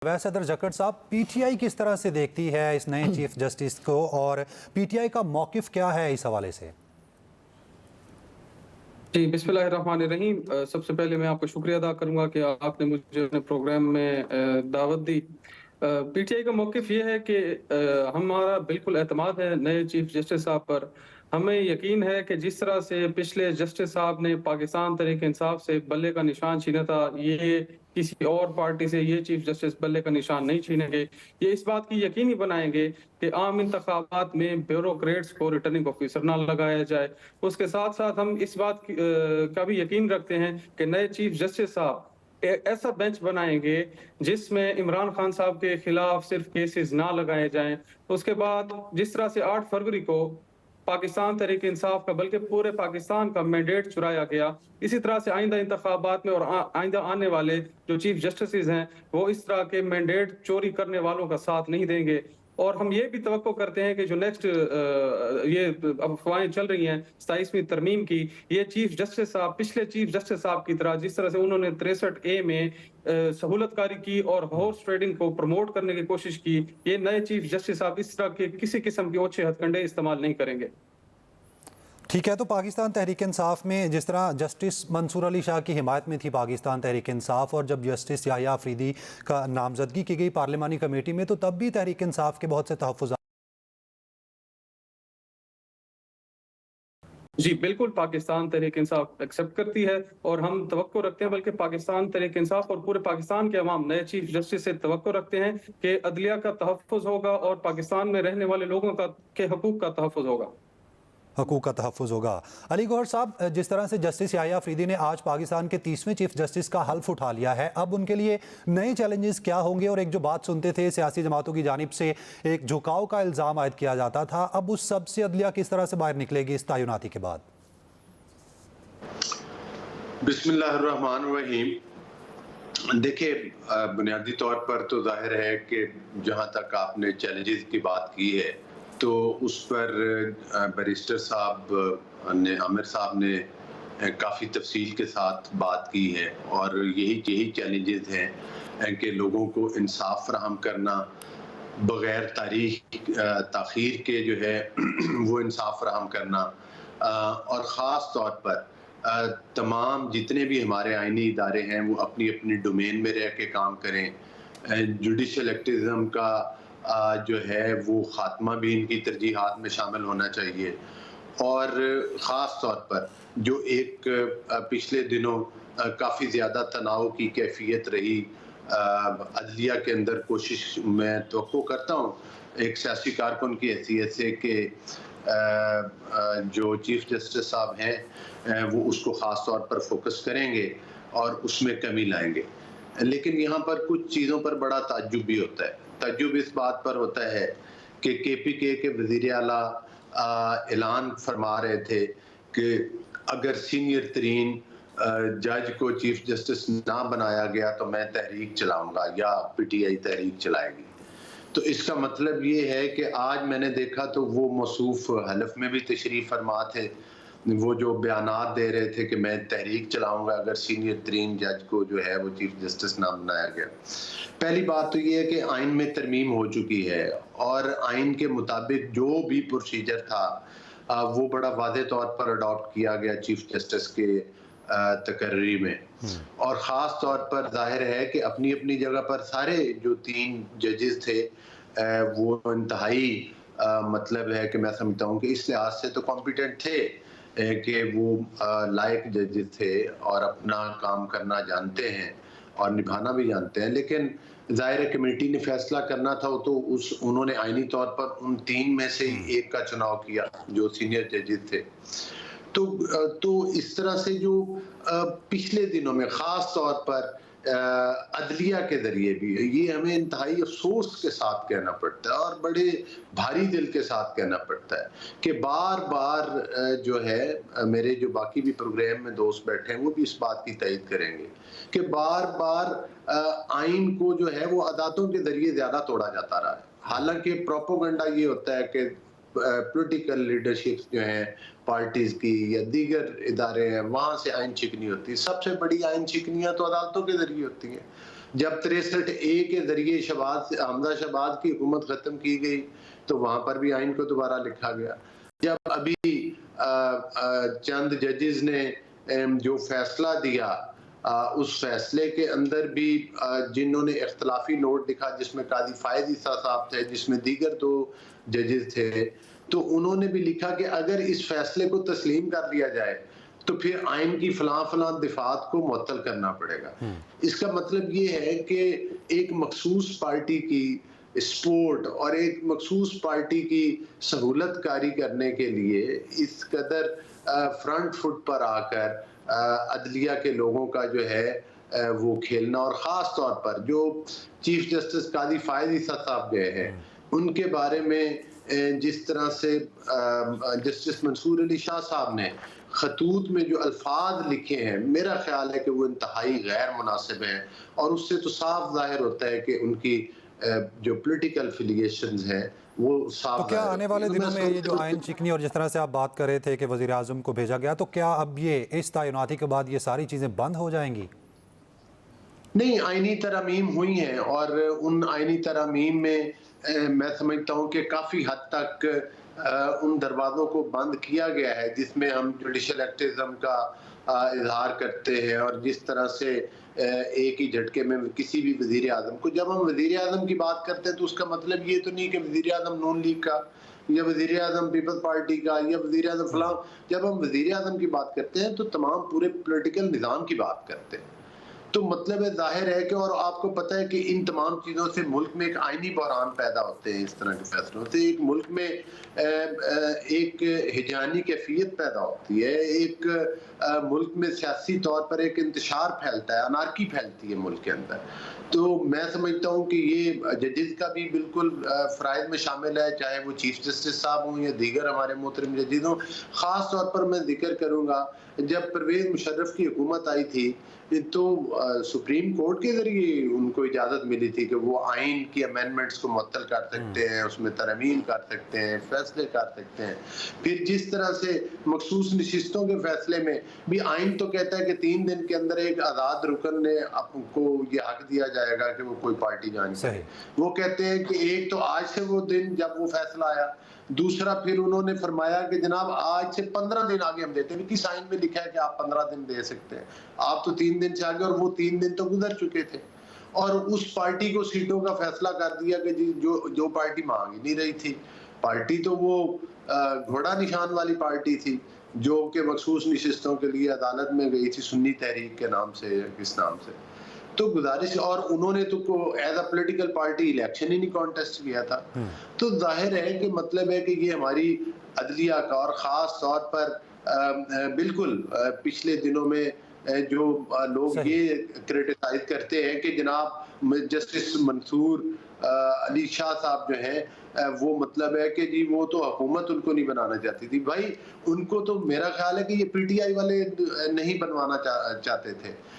वैसे सदर जकड़ साहब, पीटीआई किस तरह से देखती है इस नए चीफ जस्टिस को और पीटीआई का मौकिफ क्या है इस हवाले से? जी, बिस्मिल्लाहिर्रहमानिर्रहीम। सबसे पहले मैं आपका शुक्रिया अदा करूँगा कि आपने मुझे अपने प्रोग्राम में दावत दी। पीटीआई का मौक़िफ़ ये है कि हमारा बिल्कुल एतमाद है नए चीफ जस्टिस साहब पर। हमें यकीन है कि जिस तरह से पिछले जस्टिस साहब ने पाकिस्तान तहरीक-ए-इंसाफ से बल्ले का निशान छीना था, ये किसी और पार्टी से ये चीफ जस्टिस बल्ले का निशान नहीं छीनेंगे। ये इस बात की यकीनी बनाएँगे कि आम इंतखाबात में ब्यूरोक्रेट्स को रिटर्निंग ऑफिसर ना लगाया जाए। उसके साथ-साथ हम इस बात का भी यकीन रखते हैं कि नए चीफ जस्टिस साहब ऐसा बेंच बनाएँगे जिसमें इमरान खान साहब के खिलाफ सिर्फ केसेस ना लगाए जाएँ। उसके बाद जिस तरह से 8 फरवरी को पाकिस्तान तहरीक इंसाफ का बल्कि पूरे पाकिस्तान का मैंडेट चुराया गया, इसी तरह से आइंदा इंतखाबात में और आइंदा आने वाले जो चीफ जस्टिस हैं, वो इस तरह के मैंडेट चोरी करने वालों का साथ नहीं देंगे। और हम ये भी तवक्को करते हैं कि जो नेक्स्ट ये अफवाहें चल रही हैं 27वीं तरमीम की, ये चीफ जस्टिस साहब पिछले चीफ जस्टिस साहब की तरह जिस तरह से उन्होंने 63 ए में सहूलतकारी की और हॉर्स ट्रेडिंग को प्रमोट करने की कोशिश की, ये नए चीफ जस्टिस साहब इस तरह के किसी किस्म के ओछे हथकंडे इस्तेमाल नहीं करेंगे। ठीक है, तो पाकिस्तान तहरीक इंसाफ में जिस तरह जस्टिस मंसूर अली शाह की हिमायत में थी पाकिस्तान तहरीक इंसाफ, और जब जस्टिस याह्या अफरीदी का नामजदगी की गई पार्लिमानी कमेटी में, तो तब भी तहरीक इंसाफ के बहुत से तहफ़्फ़ुज़। जी, बिल्कुल पाकिस्तान तहरीक इंसाफ एक्सेप्ट करती है और हम तवक्को रखते हैं, बल्कि पाकिस्तान तहरीक इंसाफ और पूरे पाकिस्तान के अवाम नए चीफ जस्टिस से तवक्को रखते हैं कि अदलिया का तहफ़्फ़ुज़ होगा और पाकिस्तान में रहने वाले लोगों के हकूक़ का तहफ़्फ़ुज़ होगा। हकूक़ का तहफ़्फ़ुज़ होगा। अली गौहर साहब, जिस तरह से जस्टिस याह्या अफरीदी ने आज पाकिस्तान के 30वें चीफ जस्टिस का हल्फ उठा लिया है, अब उनके लिए नए चैलेंजेस क्या होंगे? और एक जो बात सुनते थे सियासी जमातों की जानिब से एक झुकाव का इल्ज़ाम आयद किया जाता था, अब उस सब से अदलिया किस तरह से बाहर निकलेगी इस तयनाती के बाद? बिस्मिल्लाहिर्रहमानिर्रहीम। देखिए, बुनियादी तौर पर तो जाहिर है कि जहाँ तक आपने चैलेंजेस की बात की है, तो उस पर बैरिस्टर साहब ने, आमिर साहब ने काफ़ी तफसील के साथ बात की है, और यही चैलेंजेस हैं कि लोगों को इंसाफ फराहम करना, बग़ैर ताख़ीर के जो है वो इंसाफ फराहम करना, और ख़ास तौर पर तमाम जितने भी हमारे आईनी इदारे हैं वो अपनी अपनी डोमेन में रह के काम करें। जुडिशल एक्टिविज़म का जो है वो ख़ात्मा भी इनकी तरजीहात में शामिल होना चाहिए। और ख़ास तौर पर जो एक पिछले दिनों काफ़ी ज़्यादा तनाव की कैफियत रही अदलिया के अंदर, कोशिश मैं तवक्को करता हूँ एक सियासी कारकुन की हैसियत से कि जो चीफ जस्टिस साहब हैं वो उसको ख़ास तौर पर फोकस करेंगे और उसमें कमी लाएंगे। लेकिन यहाँ पर कुछ चीज़ों पर बड़ा ताज्जुब भी होता है। ताज्जुब इस बात पर होता है कि केपीके के वज़ीर आला ऐलान फरमा रहे थे कि अगर सीनियर तरीन जज को चीफ जस्टिस ना बनाया गया तो मैं तहरीक चलाऊंगा या पीटीआई तहरीक चलाएगी। तो इसका मतलब ये है कि आज मैंने देखा तो वो मौसूफ हलफ में भी तशरीफ फरमा थे, वो जो बयानात दे रहे थे कि मैं तहरीक चलाऊंगा अगर सीनियर तरीन जज को जो है वो चीफ जस्टिस ना बनाया गया। पहली बात तो ये है कि आइन में तरमीम हो चुकी है और आइन के मुताबिक जो भी प्रोसीजर था वो बड़ा वाज़े तौर पर अडॉप्ट किया गया चीफ जस्टिस के तकर्री में। और ख़ास तौर पर जाहिर है कि अपनी अपनी जगह पर सारे जो 3 जजेस थे वो इंतहाई मतलब है कि मैं समझता हूँ कि इस लिहाज से तो कॉम्पिटेंट थे कि वो लायक जजेस थे और अपना काम करना जानते हैं और निभाना भी जानते हैं। लेकिन ज़ाहिर है कमेटी ने फैसला करना था तो उन्होंने आईनी तौर पर उन 3 में से ही एक का चुनाव किया जो सीनियर जजेस थे। तो इस तरह से जो पिछले दिनों में ख़ास तौर पर अदलिया के ज़रिए भी ये हमें इंतहाई अफसोस के साथ कहना पड़ता है और बड़े भारी दिल के साथ कहना पड़ता है कि बार-बार जो है मेरे जो बाकी भी प्रोग्राम में दोस्त बैठे हैं वो भी इस बात की तायद करेंगे कि बार-बार आइन को जो है वो अदातों के ज़रिए ज़्यादा तोड़ा जाता रहा है। हालांकि प्रोपेगेंडा ये होता है कि पॉलिटिकल लीडरशिप्स जो हैं पार्टीज की या दीगर इदारे हैं वहाँ से आइन छिकनी होती है। सबसे बड़ी आइन छिकनियाँ तो अदालतों के ज़रिए होती हैं। जब 63A के जरिए हमजा शहबाज की हुकूमत खत्म की गई तो वहां पर भी आइन को दोबारा लिखा गया। जब अभी चंद जजेस ने जो फैसला दिया, उस फैसले के अंदर भी जिन्होंने इख्तलाफी नोट लिखा, जिसमें कादी फायद ईसा साहब थे, जिसमें दीगर 2 जजेस थे, तो उन्होंने भी लिखा कि अगर इस फैसले को तस्लीम कर लिया जाए तो फिर आइन की फलां दिफात को मुअत्तल करना पड़ेगा। इसका मतलब ये है कि एक मखसूस पार्टी की सपोर्ट और एक मखसूस पार्टी की सहूलत कारी करने के लिए इस कदर फ्रंट फुट पर आकर अदलिया के लोगों का जो है वो खेलना, और ख़ास तौर पर जो चीफ जस्टिस कादी फायद ईसा साहब गए हैं उनके बारे में जिस तरह से जस्टिस मंसूर अली शाह साहब ने खतूत में जो अल्फाज लिखे हैं, मेरा ख्याल है कि वो इंतहाई गैर मुनासिब हैं, और उससे तो साफ जाहिर होता है कि उनकी जो पॉलिटिकल एफिलिएशंस हैं वो साफ। तो क्या आने वाले दिनों में ये जो आइन चिकनी और जिस तरह से आप बात कर रहे थे कि वज़ीर आज़म को भेजा गया, तो क्या अब ये इस तैनाती के बाद ये सारी चीज़ें बंद हो जाएंगी? नहीं, आइनी तरमीम हुई हैं और उन आइनी तरमीम में मैं समझता हूँ कि काफ़ी हद तक उन दरवाज़ों को बंद किया गया है जिसमें हम जुडिशल एक्टिज्म का इजहार करते हैं, और जिस तरह से एक ही झटके में किसी भी वज़ीर आज़म को, जब हम वज़ीर आज़म की बात करते हैं तो उसका मतलब ये तो नहीं कि वज़ीर आज़म नून लीग का या वज़ीर आज़म पीपल्स पार्टी का या वज़ीर आज़म फलां, जब हम वज़ीर आज़म की बात करते हैं तो तमाम पूरे पॉलिटिकल निज़ाम की बात करते हैं। तो मतलब है, जाहिर है कि, और आपको पता है कि इन तमाम चीज़ों से मुल्क में एक आइनी बहरान पैदा होते हैं, इस तरह के फैसलों से एक मुल्क में एक हिजानी कैफियत पैदा होती है, एक मुल्क में सियासी तौर पर एक इंतशार फैलता है, अनार्की फैलती है मुल्क के अंदर। तो मैं समझता हूँ कि ये जजेस का भी बिल्कुल फ़राइज़ में शामिल है, चाहे वो चीफ जस्टिस साहब हों या दीगर हमारे मोहतरम जजेस हों। ख़ास तौर पर मैं जिक्र करूँगा, जब परवेज़ मुशर्रफ की हुकूमत आई थी तो सुप्रीम कोर्ट के जरिए उनको इजाज़त मिली थी कि वो आइन की अमेंडमेंट्स को मुअत्तल कर सकते हैं, उसमें तरमीम कर सकते हैं, फैसले कर सकते हैं। फिर जिस तरह से मखसूस नशिस्तों के फैसले में भी आइन तो कहता है कि 3 दिन के अंदर एक आज़ाद रुकन ने आपको ये हक दिया जाएगा कि वो कोई पार्टी ज्वाइन करे। वो कहते हैं कि एक तो आज से वो दिन जब वो फैसला आया, दूसरा फिर उन्होंने फरमाया कि जनाब आज से 15 दिन आगे हम देते हैं। किस आइन में लिखा है कि आप 15 दिन दे सकते हैं? आप तो 3 दिन से आगे, और वो 3 दिन तो गुजर चुके थे, और उस पार्टी को सीटों का फैसला कर दिया कि जी जो पार्टी मांग ही नहीं रही थी। पार्टी तो वो घोड़ा निशान वाली पार्टी थी जो कि मखसूस नशिस्तों के लिए अदालत में गई थी, सुन्नी तहरीक के नाम से या किस नाम से। तो गुजारिश, और उन्होंने तो as a political party election ही नहीं कॉन्टेस्ट किया था। तो जाहिर है कि मतलब है कि ये हमारी अदलिया का, और ख़ास तौर पर बिल्कुल पिछले दिनों में जो लोग ये क्रिटिसाइज करते हैं कि जनाब जस्टिस मंसूर अली शाह साहब जो हैं वो मतलब है कि जी वो तो हुकूमत उनको नहीं बनाना चाहती थी। भाई उनको तो मेरा ख्याल है कि ये पीटीआई वाले नहीं बनवाना चाहते थे,